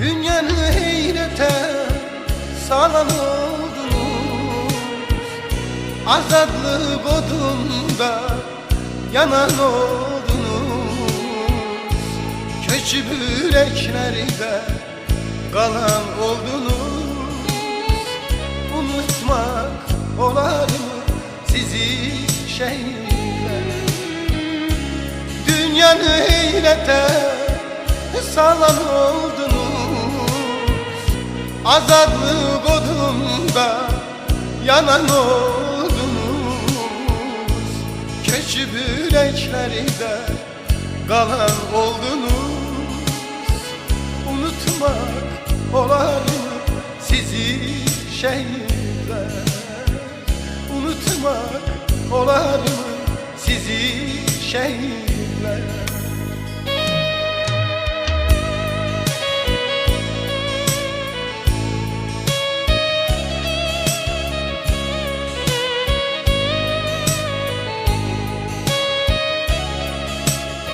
Dünyanı heyrete salan oldunuz, azadlık odunda yanan oldunuz. Köçüp yüreklerde kalan oldunuz. Unutmak olar mı sizi şehirler? Dünyanı heyrete salan oldunuz, azadlık odunda yanan oldunuz. Köçüp yüreklerde kalan oldunuz. Unutmak olar mı sizi şehirler? Unutmak olar mı sizi şehirler?